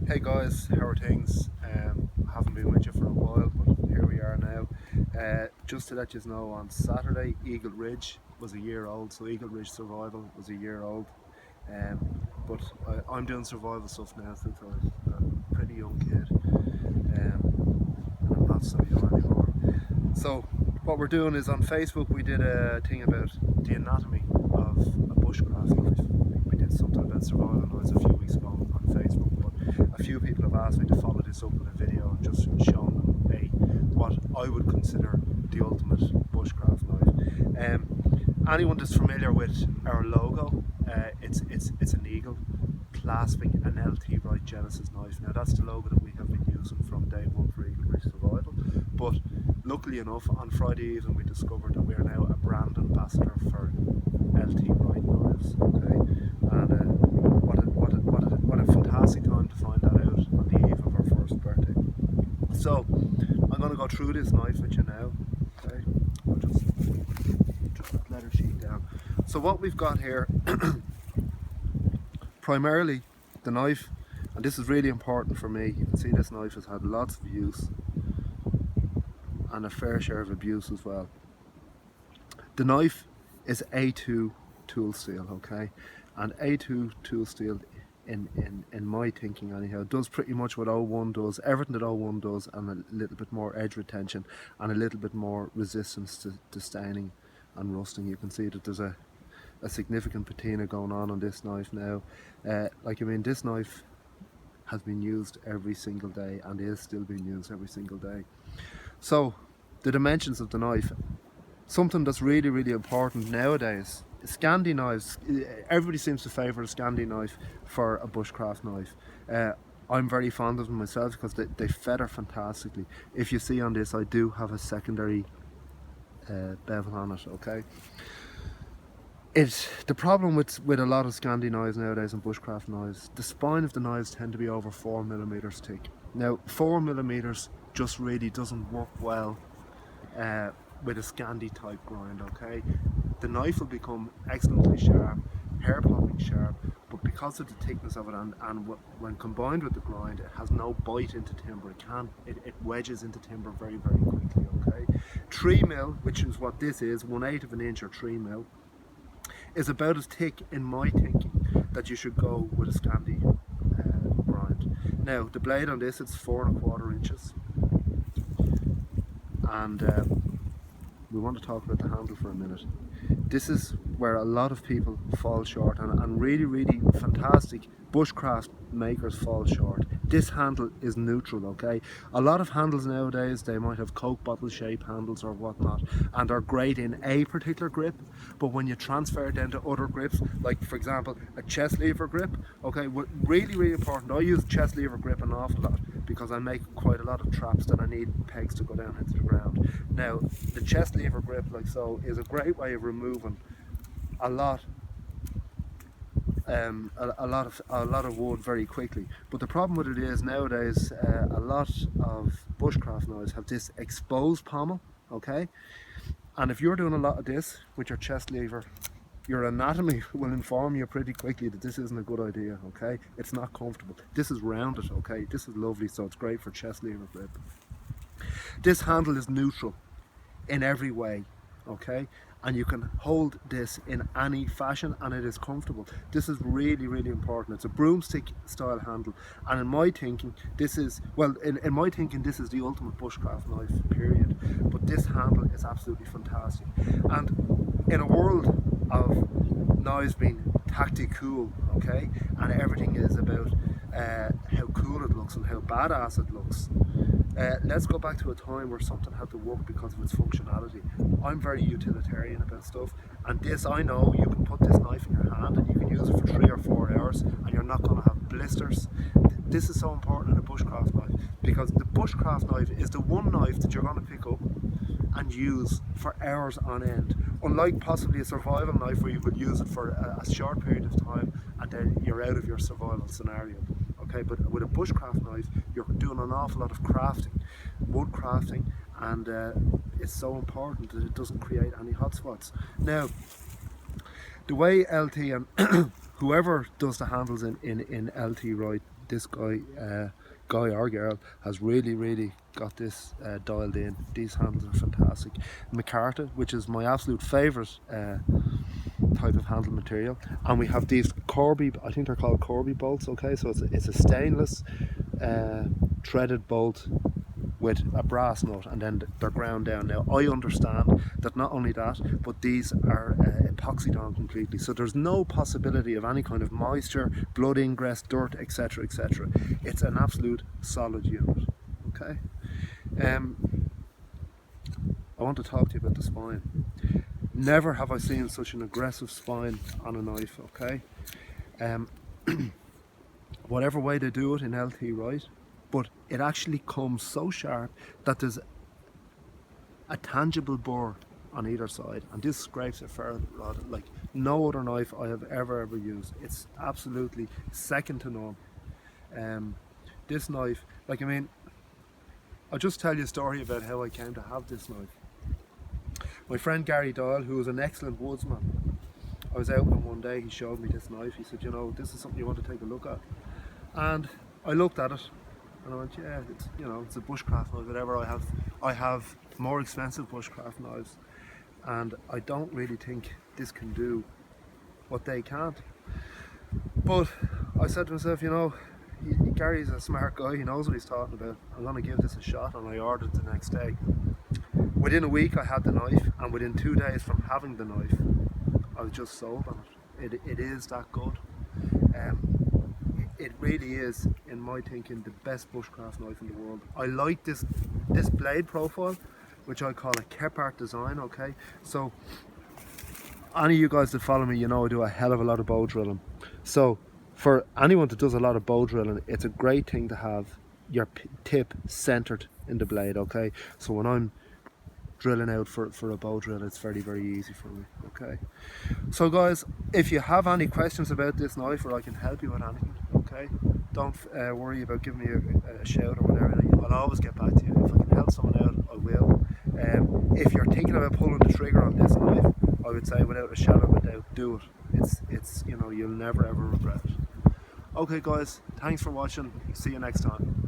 Hey guys, how are things? I haven't been with you for a while, but here we are now. Just to let you know, on Saturday, Eagle Ridge was a year old, so Eagle Ridge Survival was a year old. But I'm doing survival stuff now since I was a pretty young kid, and I'm not so young anymore. So, what we're doing is on Facebook, we did a thing about the anatomy of a bushcraft knife. We did something about survival knives a few weeks ago on Facebook, but a few people have asked me to follow this up with a video and just showing them what I would consider the ultimate bushcraft knife. Anyone that's familiar with our logo, it's an eagle clasping an LT Wright Genesis knife. Now that's the logo that we have been using from day one for Eagle Ridge Survival. But luckily enough, on Friday evening we discovered that we are now a brand ambassador for LT Wright knives. Okay, and what a fantastic time to find that out on the eve of our first birthday. So I'm going to go through this knife with you now. Okay, I'll just put the leather sheet down. So what we've got here, primarily the knife, and this is really important for me. You can see this knife has had lots of use and a fair share of abuse as well. The knife is A2 tool steel, okay, and A2 tool steel in my thinking anyhow does pretty much what O1 does, everything that O1 does, and a little bit more edge retention and a little bit more resistance to staining and rusting. You can see that there's a significant patina going on this knife now. This knife has been used every single day and is still being used every single day. So the dimensions of the knife, something that's really, really important nowadays. Scandi knives, everybody seems to favour a Scandi knife for a bushcraft knife. I'm very fond of them myself because they feather fantastically. If you see on this, I do have a secondary bevel on it, okay? The problem with a lot of Scandi knives nowadays and bushcraft knives, the spine of the knives tend to be over 4mm thick. Now 4mm just really doesn't work well with a Scandi type grind, okay? The knife will become excellently sharp, hair popping sharp, but because of the thickness of it and when combined with the grind, it has no bite into timber. It wedges into timber very, very quickly, okay? 3mm, which is what this is, 1/8 of an inch or 3mm, is about as thick in my thinking that you should go with a Scandi grind. Now the blade on this, it's 4¼ inches, and we want to talk about the handle for a minute. This is where a lot of people fall short, and really, really fantastic bushcraft makers fall short. This handle is neutral, okay? A lot of handles nowadays, they might have Coke bottle shape handles or whatnot, and are great in a particular grip, but when you transfer it down to other grips, like for example a chest lever grip, okay, really, really important. I use chest lever grip an awful lot because I make quite a lot of traps that I need pegs to go down into the ground. Now the chest lever grip, like so, is a great way of removing a lot of wood very quickly. But the problem with it is nowadays a lot of bushcraft knives have this exposed pommel, okay, and if you're doing a lot of this with your chest lever, your anatomy will inform you pretty quickly that this isn't a good idea, okay? It's not comfortable. This is rounded, okay? This is lovely, so it's great for chest lever grip. This handle is neutral in every way, okay, and you can hold this in any fashion and it is comfortable. This is really, really important. It's a broomstick style handle, and in my thinking this is, well, in my thinking this is the ultimate bushcraft knife, period. But this handle is absolutely fantastic, and in a world of knives being tactic cool, okay, and everything is about how cool it looks and how badass it looks, let's go back to a time where something had to work because of its functionality. I'm very utilitarian about stuff, and this, I know you can put this knife in your hand and you can use it for 3 or 4 hours and you're not going to have blisters. This is so important in a bushcraft knife because the bushcraft knife is the one knife that you're going to pick up and use for hours on end, unlike possibly a survival knife where you could use it for a short period of time and then you're out of your survival scenario. Okay, but with a bushcraft knife, you're doing an awful lot of crafting, wood crafting, and it's so important that it doesn't create any hotspots. Now, the way LT and whoever does the handles in LT Wright, this guy or girl has really got this dialed in. These handles are fantastic. Micarta, which is my absolute favourite type of handle material, and we have these Corby, I think they're called Corby bolts, okay, so it's a stainless threaded bolt with a brass nut, and then they're ground down. Now I understand that not only that, but these are epoxied on completely, so there's no possibility of any kind of moisture, blood ingress, dirt, etc, etc. It's an absolute solid unit, okay. I want to talk to you about the spine. Never have I seen such an aggressive spine on a knife, okay. Whatever way they do it in LT Wright, but it actually comes so sharp that there's a tangible burr on either side, and this scrapes a ferrule rod like no other knife I have ever used. It's absolutely second to none. This knife, like, I mean, I'll just tell you a story about how I came to have this knife. My friend Gary Doyle, who was an excellent woodsman, I was out with him one day, he showed me this knife. He said, you know, this is something you want to take a look at. And I looked at it and I went, yeah, it's, you know, it's a bushcraft knife, whatever. I have more expensive bushcraft knives, and I don't really think this can do what they can't. But I said to myself, you know, Gary's a smart guy, he knows what he's talking about. I'm going to give this a shot, and I ordered the next day. Within a week I had the knife, and within 2 days from having the knife, I was just sold on it. It is that good. It really is, in my thinking, the best bushcraft knife in the world. I like this blade profile, which I call a Kephart design, okay? So, any of you guys that follow me, you know I do a hell of a lot of bow drilling. So, for anyone that does a lot of bow drilling, it's a great thing to have your tip centered in the blade, okay? So when I'm drilling out for a bow drill, it's very easy for me, okay? So guys, if you have any questions about this knife, or I can help you with anything, okay, don't worry about giving me a shout or whatever. I'll always get back to you. If I can help someone out, I will. If you're thinking about pulling the trigger on this knife, I would say without a shadow of a doubt, do it. It's you know, you'll never ever regret it. Okay guys, thanks for watching, see you next time.